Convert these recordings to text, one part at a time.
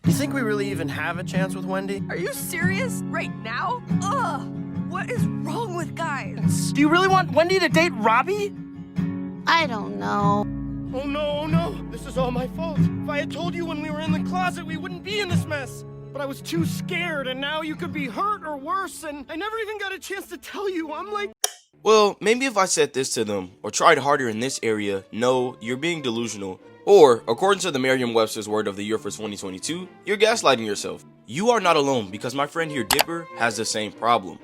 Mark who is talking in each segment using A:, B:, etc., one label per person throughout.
A: You think we really even have a chance with Wendy?
B: Are you serious? Right now? Ugh! What is wrong with guys?
A: Do you really want Wendy to date Robbie?
C: I don't know.
A: Oh no, oh no! This is all my fault. If I had told you when we were in the closet, we wouldn't be in this mess. But I was too scared, and now you could be hurt or worse, and I never even got a chance to tell you. I'm like...
D: Well, maybe if I said this to them, or tried harder in this area, no, you're being delusional. Or, according to the Merriam-Webster's word of the year for 2022, you're gaslighting yourself. You are not alone, because my friend here, Dipper, has the same problem.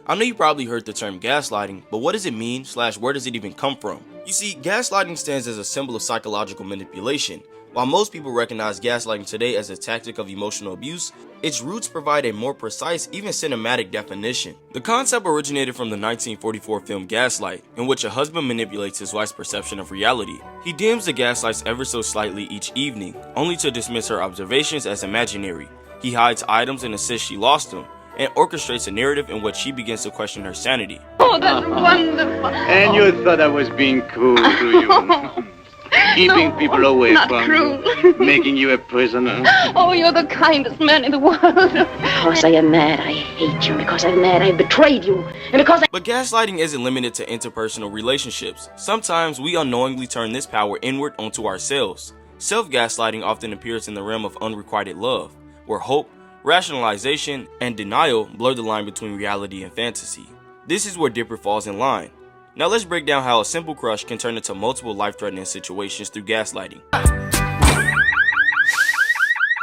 D: I know you probably heard the term gaslighting, but what does it mean, / where does it even come from? You see, gaslighting stands as a symbol of psychological manipulation. While most people recognize gaslighting today as a tactic of emotional abuse, its roots provide a more precise, even cinematic definition. The concept originated from the 1944 film Gaslight, in which a husband manipulates his wife's perception of reality. He dims the gaslights ever so slightly each evening, only to dismiss her observations as imaginary. He hides items and insists she lost them, and orchestrates a narrative in which she begins to question her sanity.
E: Oh, that's wonderful.
F: And you thought I was being cruel to you. Keeping people away from you. Making you a prisoner.
E: Oh, you're the kindest man in the world. Because I am mad, I hate you. Because I'm mad, I betrayed you. And because
D: But gaslighting isn't limited to interpersonal relationships. Sometimes we unknowingly turn this power inward onto ourselves. Self-gaslighting often appears in the realm of unrequited love, where hope, rationalization, and denial blur the line between reality and fantasy. This is where Dipper falls in line. Now let's break down how a simple crush can turn into multiple life-threatening situations through gaslighting.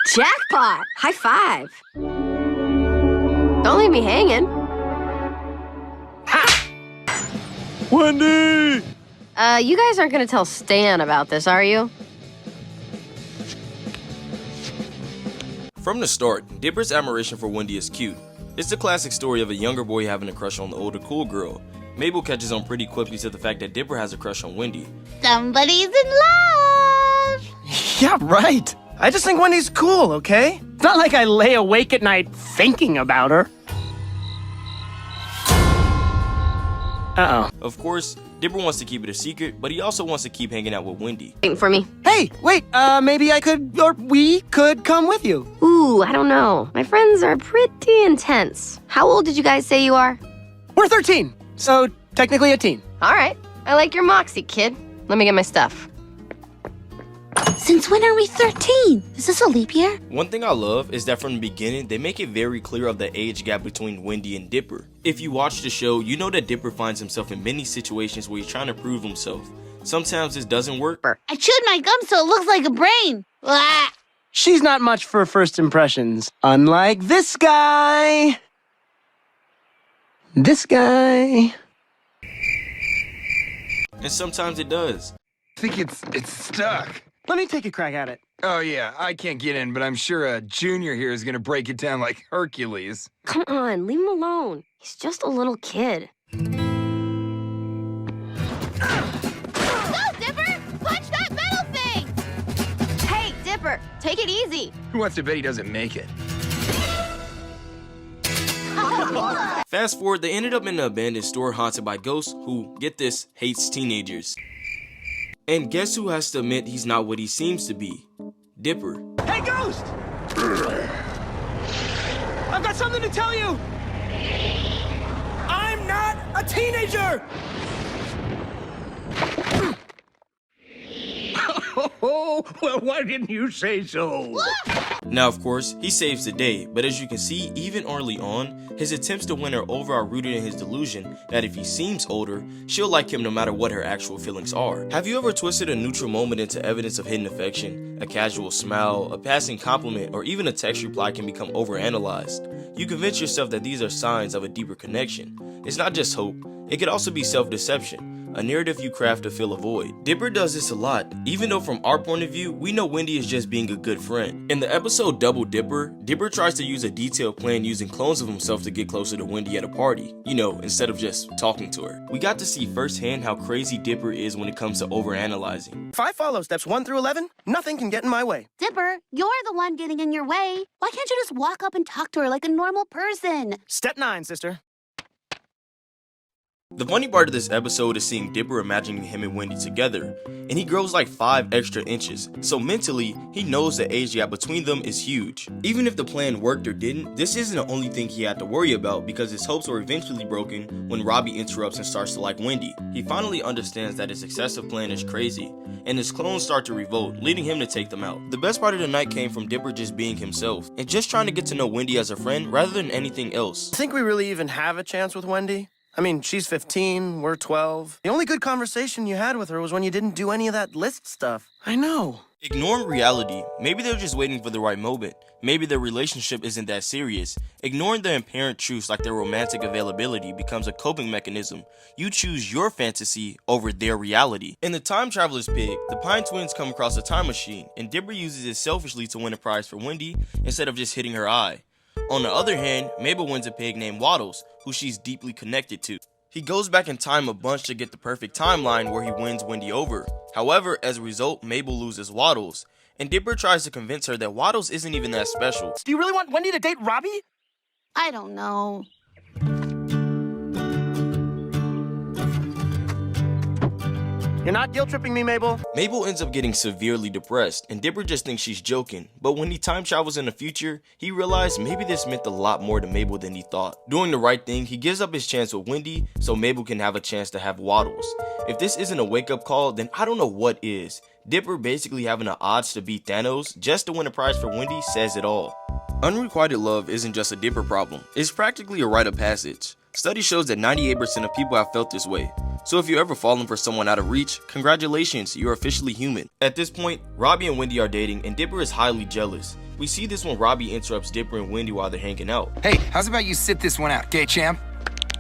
G: Jackpot! High five! Don't leave me hanging.
A: Ha! Wendy!
G: You guys aren't gonna tell Stan about this, are you?
D: From the start, Dipper's admiration for Wendy is cute. It's the classic story of a younger boy having a crush on the older cool girl. Mabel catches on pretty quickly to the fact that Dipper has a crush on Wendy.
C: Somebody's in love!
A: Yeah, right. I just think Wendy's cool, okay? It's not like I lay awake at night thinking about her. Uh-oh.
D: Of course, Dipper wants to keep it a secret, but he also wants to keep hanging out with Wendy.
G: Waiting for me.
A: Hey, wait, maybe I could, or we could come with you.
G: Ooh, I don't know. My friends are pretty intense. How old did you guys say you are?
A: We're 13, so technically a teen.
G: All right. I like your moxie, kid. Let me get my stuff.
C: Since when are we 13? Is this a leap year?
D: One thing I love is that from the beginning, they make it very clear of the age gap between Wendy and Dipper. If you watch the show, you know that Dipper finds himself in many situations where he's trying to prove himself. Sometimes this doesn't work.
C: I chewed my gum so it looks like a brain. Blah.
A: She's not much for first impressions, unlike this guy. This guy.
D: And sometimes it does.
H: I think it's stuck.
A: Let me take a crack at it.
H: Oh yeah, I can't get in, but I'm sure a junior here is gonna break it down like Hercules.
G: Come on, leave him alone. He's just a little kid.
C: Go, Dipper! Punch that metal thing!
G: Hey, Dipper, take it easy.
H: Who wants to bet he doesn't make it?
D: Fast forward, they ended up in an abandoned store haunted by ghosts who, get this, hates teenagers. And guess who has to admit he's not what he seems to be? Dipper.
A: Hey, Ghost! I've got something to tell you! I'm not a teenager!
I: Oh, well, why didn't you say so?
D: Now, of course, he saves the day, but as you can see, even early on, his attempts to win her over are rooted in his delusion that if he seems older, she'll like him no matter what her actual feelings are. Have you ever twisted a neutral moment into evidence of hidden affection? A casual smile, a passing compliment, or even a text reply can become overanalyzed. You convince yourself that these are signs of a deeper connection. It's not just hope, it could also be self-deception. A narrative you craft to fill a void. Dipper does this a lot, even though from our point of view, we know Wendy is just being a good friend. In the episode Double Dipper, Dipper tries to use a detailed plan using clones of himself to get closer to Wendy at a party, you know, instead of just talking to her. We got to see firsthand how crazy Dipper is when it comes to overanalyzing.
A: If I follow steps 1 through 11, nothing can get in my way.
C: Dipper, you're the one getting in your way. Why can't you just walk up and talk to her like a normal person?
A: Step 9, sister.
D: The funny part of this episode is seeing Dipper imagining him and Wendy together, and he grows like 5 extra inches, so mentally, he knows the age gap between them is huge. Even if the plan worked or didn't, this isn't the only thing he had to worry about because his hopes were eventually broken when Robbie interrupts and starts to like Wendy. He finally understands that his excessive plan is crazy, and his clones start to revolt, leading him to take them out. The best part of the night came from Dipper just being himself, and just trying to get to know Wendy as a friend rather than anything else.
A: Think we really even have a chance with Wendy? I mean, she's 15, we're 12. The only good conversation you had with her was when you didn't do any of that list stuff. I know.
D: Ignoring reality, maybe they're just waiting for the right moment. Maybe their relationship isn't that serious. Ignoring the apparent truths like their romantic availability becomes a coping mechanism. You choose your fantasy over their reality. In The Time Traveler's Pig, the Pine twins come across a time machine, and Dipper uses it selfishly to win a prize for Wendy instead of just hitting her eye. On the other hand, Mabel wins a pig named Waddles, who she's deeply connected to. He goes back in time a bunch to get the perfect timeline where he wins Wendy over. However, as a result, Mabel loses Waddles, and Dipper tries to convince her that Waddles isn't even that special.
A: Do you really want Wendy to date Robbie?
C: I don't know.
A: You're not guilt-tripping me, Mabel.
D: Mabel ends up getting severely depressed, and Dipper just thinks she's joking, but when he time travels in the future, he realized maybe this meant a lot more to Mabel than he thought. Doing the right thing, he gives up his chance with Wendy so Mabel can have a chance to have Waddles. If this isn't a wake-up call, then I don't know what is. Dipper basically having the odds to beat Thanos just to win a prize for Wendy says it all. Unrequited love isn't just a Dipper problem, it's practically a rite of passage. Study shows that 98% of people have felt this way. So if you're ever falling for someone out of reach, congratulations, you're officially human. At this point, Robbie and Wendy are dating and Dipper is highly jealous. We see this when Robbie interrupts Dipper and Wendy while they're hanging out.
H: Hey, how's about you sit this one out, gay champ?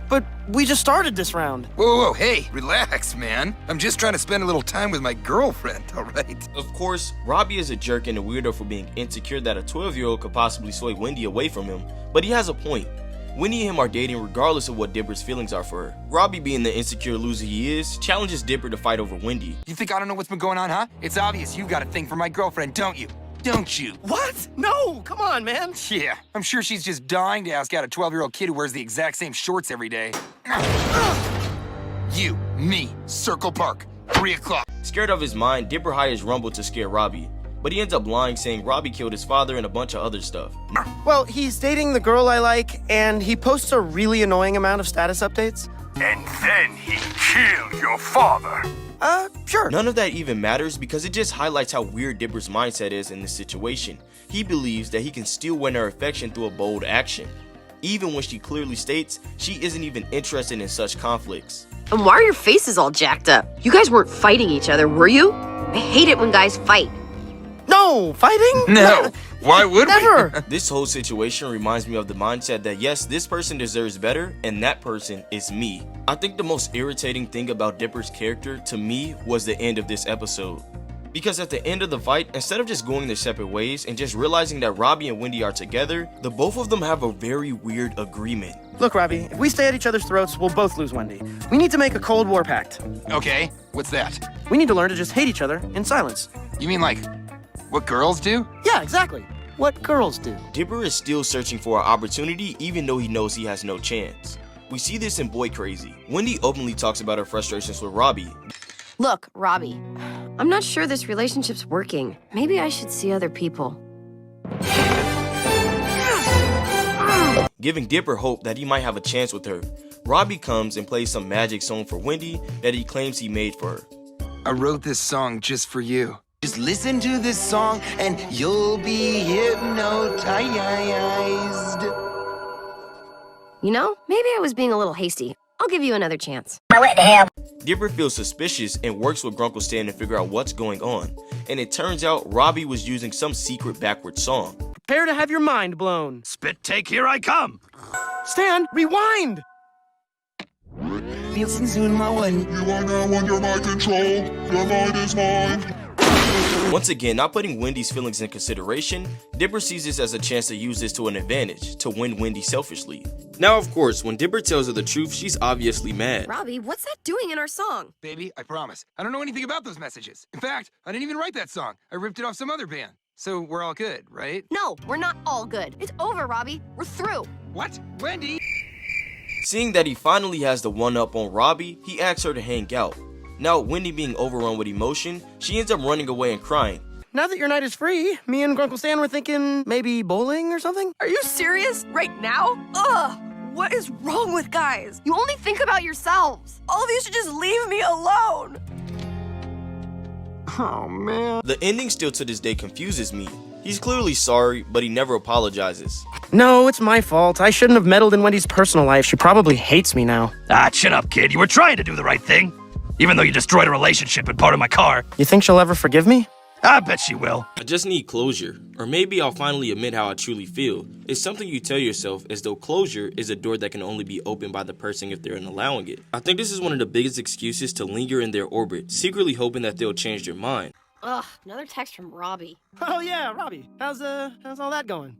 A: But we just started this round.
H: Whoa, hey, relax, man. I'm just trying to spend a little time with my girlfriend, all right?
D: Of course, Robbie is a jerk and a weirdo for being insecure that a 12-year-old could possibly sway Wendy away from him, but he has a point. Wendy and him are dating regardless of what Dipper's feelings are for her. Robbie, being the insecure loser he is, challenges Dipper to fight over Wendy.
H: You think I don't know what's been going on, huh? It's obvious you've got a thing for my girlfriend, don't you? Don't you?
A: What? No, come on, man.
H: Yeah, I'm sure she's just dying to ask out a 12-year-old kid who wears the exact same shorts every day. You, me, Circle Park, 3 o'clock.
D: Scared of his mind, Dipper hires Rumble to scare Robbie. But he ends up lying, saying Robbie killed his father and a bunch of other stuff.
A: Well, he's dating the girl I like, and he posts a really annoying amount of status updates.
I: And then he killed your father.
A: Sure.
D: None of that even matters because it just highlights how weird Dipper's mindset is in this situation. He believes that he can still win her affection through a bold action, even when she clearly states she isn't even interested in such conflicts.
G: And why are your faces all jacked up? You guys weren't fighting each other, were you? I hate it when guys fight.
A: No, fighting?
H: No, why would
A: Never.
H: we?
D: This whole situation reminds me of the mindset that yes, this person deserves better, and that person is me. I think the most irritating thing about Dipper's character to me was the end of this episode. Because at the end of the fight, instead of just going their separate ways and just realizing that Robbie and Wendy are together, the both of them have a very weird agreement.
A: Look, Robbie, if we stay at each other's throats, we'll both lose Wendy. We need to make a Cold War pact.
H: Okay, what's that?
A: We need to learn to just hate each other in silence.
H: You mean like what girls do?
A: Yeah, exactly. What girls do.
D: Dipper is still searching for an opportunity even though he knows he has no chance. We see this in Boy Crazy. Wendy openly talks about her frustrations with Robbie.
G: Look, Robbie, I'm not sure this relationship's working. Maybe I should see other people.
D: Giving Dipper hope that he might have a chance with her. Robbie comes and plays some magic song for Wendy that he claims he made for her.
H: I wrote this song just for you. Just listen to this song and you'll be hypnotized.
G: You know, maybe I was being a little hasty. I'll give you another chance.
D: Dipper feels suspicious and works with Grunkle Stan to figure out what's going on. And it turns out Robbie was using some secret backwards song.
A: Prepare to have your mind blown.
I: Spit take, here I come.
A: Stan, rewind!
J: You are now under my control. Your mind is mine.
D: Once again, not putting Wendy's feelings in consideration, Dipper sees this as a chance to use this to an advantage, to win Wendy selfishly. Now, of course, when Dipper tells her the truth, she's obviously mad.
G: Robbie, what's that doing in our song?
H: Baby, I promise. I don't know anything about those messages. In fact, I didn't even write that song. I ripped it off some other band. So we're all good, right?
G: No, we're not all good. It's over, Robbie. We're through.
H: What? Wendy?
D: Seeing that he finally has the one-up on Robbie, he asks her to hang out. Now, Wendy being overrun with emotion, she ends up running away and crying.
A: Now that your night is free, me and Grunkle Stan were thinking maybe bowling or something?
B: Are you serious? Right now? Ugh! What is wrong with guys?
G: You only think about yourselves.
B: All of you should just leave me alone.
A: Oh, man.
D: The ending still to this day confuses me. He's clearly sorry, but he never apologizes.
A: No, it's my fault. I shouldn't have meddled in Wendy's personal life. She probably hates me now.
I: Ah, shut up, kid. You were trying to do the right thing. Even though you destroyed a relationship and part of my car.
A: You think she'll ever forgive me?
I: I bet she will.
D: I just need closure, or maybe I'll finally admit how I truly feel. It's something you tell yourself, as though closure is a door that can only be opened by the person if they're allowing it. I think this is one of the biggest excuses to linger in their orbit, secretly hoping that they'll change their mind.
G: Ugh, another text from Robbie.
A: Oh yeah, Robbie. How's all that going?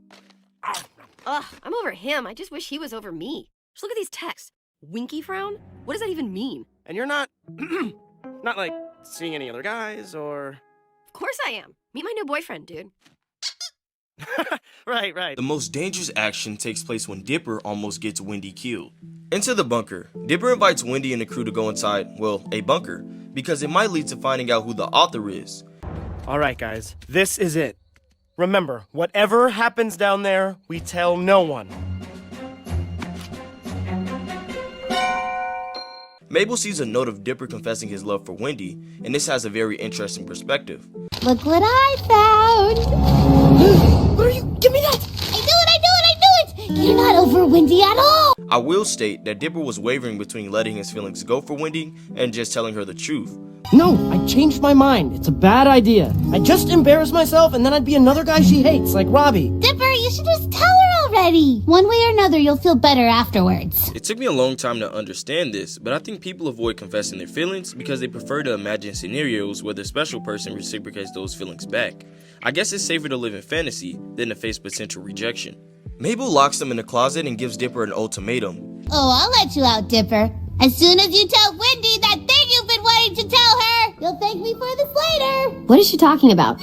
G: Ugh, I'm over him. I just wish he was over me. Just look at these texts. Winky frown? What does that even mean?
A: And you're not, not like seeing any other guys or...
G: Of course I am. Meet my new boyfriend, dude.
A: Right.
D: The most dangerous action takes place when Dipper almost gets Wendy killed. Into the bunker. Dipper invites Wendy and the crew to go inside, well, a bunker, because it might lead to finding out who the author is.
A: Alright guys, this is it. Remember, whatever happens down there, we tell no one.
D: Mabel sees a note of Dipper confessing his love for Wendy, and this has a very interesting perspective.
C: Look what I found!
A: What are you? Give me that!
C: I knew it! You're not over Wendy at all!
D: I will state that Dipper was wavering between letting his feelings go for Wendy and just telling her the truth.
A: No, I changed my mind. It's a bad idea. I'd just embarrass myself and then I'd be another guy she hates, like Robbie.
C: Dipper, you should just tell her already! One way or another, you'll feel better afterwards.
D: It took me a long time to understand this, but I think people avoid confessing their feelings because they prefer to imagine scenarios where the special person reciprocates those feelings back. I guess it's safer to live in fantasy than to face potential rejection. Mabel locks them in the closet and gives Dipper an ultimatum.
C: Oh, I'll let you out, Dipper. As soon as you tell Wendy that thing you've been wanting to tell her, you'll thank me for this later.
G: What is she talking about?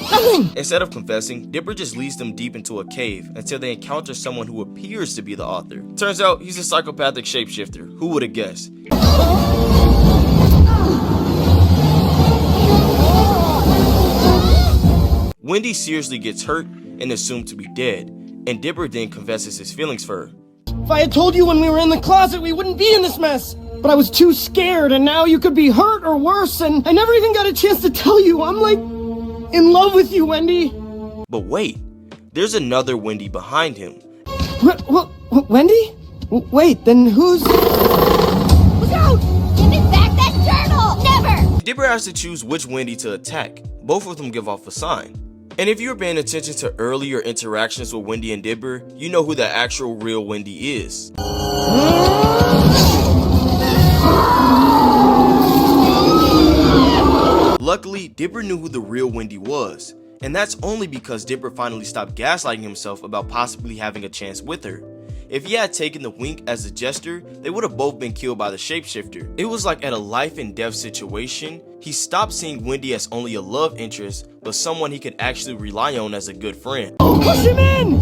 D: Instead of confessing, Dipper just leads them deep into a cave until they encounter someone who appears to be the author. Turns out he's a psychopathic shapeshifter. Who would have guessed? Wendy seriously gets hurt and assumed to be dead, and Dipper then confesses his feelings for her.
A: If I had told you when we were in the closet, we wouldn't be in this mess. But I was too scared, and now you could be hurt or worse, and I never even got a chance to tell you. I'm like, in love with you, Wendy.
D: But wait, there's another Wendy behind him.
A: Wendy? Wait, then who's...
C: Look out! Give me back that journal! Never!
D: Dipper has to choose which Wendy to attack. Both of them give off a sign. And if you're paying attention to earlier interactions with Wendy and Dipper, you know who the actual real Wendy is. Luckily, Dipper knew who the real Wendy was, and that's only because Dipper finally stopped gaslighting himself about possibly having a chance with her. If he had taken the wink as a gesture, they would have both been killed by the shapeshifter. It was like at a life and death situation, he stopped seeing Wendy as only a love interest, but someone he could actually rely on as a good friend.
A: Push him in!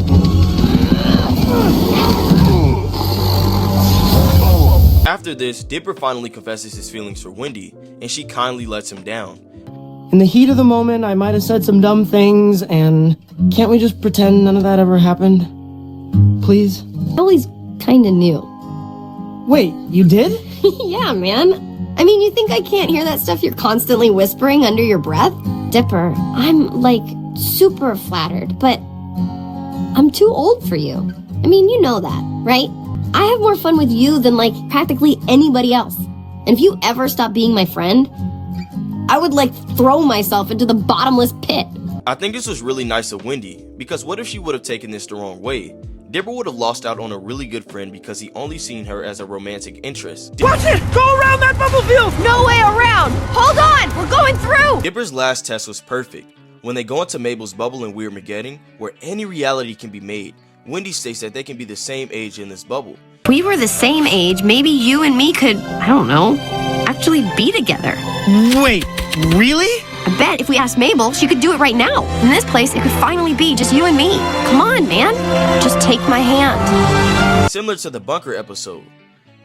D: After this, Dipper finally confesses his feelings for Wendy, and she kindly lets him down.
A: In the heat of the moment, I might have said some dumb things, and can't we just pretend none of that ever happened? Please?
G: I always kinda knew.
A: Wait, you did?
G: Yeah, man. I mean, you think I can't hear that stuff you're constantly whispering under your breath? Dipper, I'm, like, super flattered, but I'm too old for you. I mean, you know that, right? I have more fun with you than, like, practically anybody else. And if you ever stop being my friend, I would, like, throw myself into the bottomless pit.
D: I think this was really nice of Wendy, because what if she would have taken this the wrong way? Dipper would have lost out on a really good friend because he only seen her as a romantic interest.
A: Watch it! Go around that bubble field!
B: No way around! Hold on! We're going through!
D: Dipper's last test was perfect. When they go into Mabel's bubble in Weird-Mageddon, where any reality can be made, Wendy states that they can be the same age in this bubble.
G: If we were the same age, maybe you and me could, I don't know, actually be together.
A: Wait, really?
G: I bet if we asked Mabel, she could do it right now. In this place, it could finally be just you and me. Come on, man. Just take my hand.
D: Similar to the bunker episode,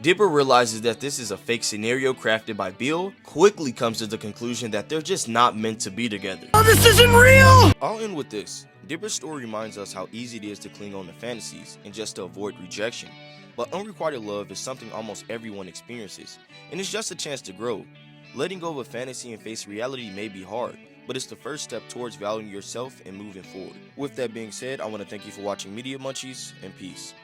D: Dipper realizes that this is a fake scenario crafted by Bill, quickly comes to the conclusion that they're just not meant to be together.
A: Oh, this isn't real!
D: I'll end with this. Dipper's story reminds us how easy it is to cling on to fantasies and just to avoid rejection. But unrequited love is something almost everyone experiences, and it's just a chance to grow. Letting go of a fantasy and face reality may be hard, but it's the first step towards valuing yourself and moving forward. With that being said, I want to thank you for watching Media Munchies, and peace.